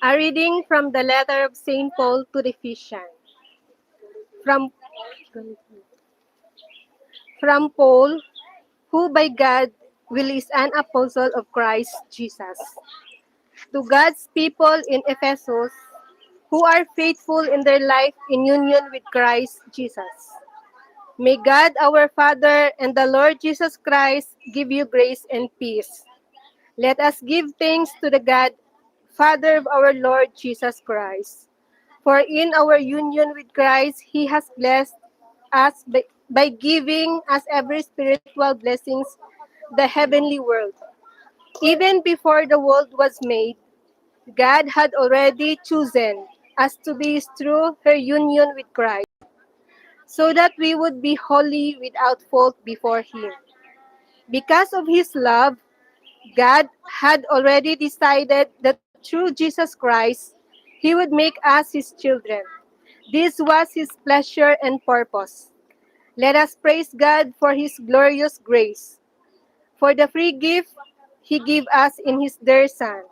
A reading from the letter of St. Paul to the Ephesians. From, from Paul, who by God will is an apostle of Christ Jesus. To God's people in Ephesus, who are faithful in their life in union with Christ Jesus. May God our Father and the Lord Jesus Christ give you grace and peace. Let us give thanks to the God, Father of our Lord Jesus Christ. For in our union with Christ, He has blessed us by giving us every spiritual blessings, the heavenly world. Even before the world was made, God had already chosen us to be through her union with Christ, so that we would be holy without fault before Him. Because of His love, God had already decided that through Jesus Christ, He would make us His children. This was His pleasure and purpose. Let us praise God for His glorious grace, for the free gift He gave us in His dear Son.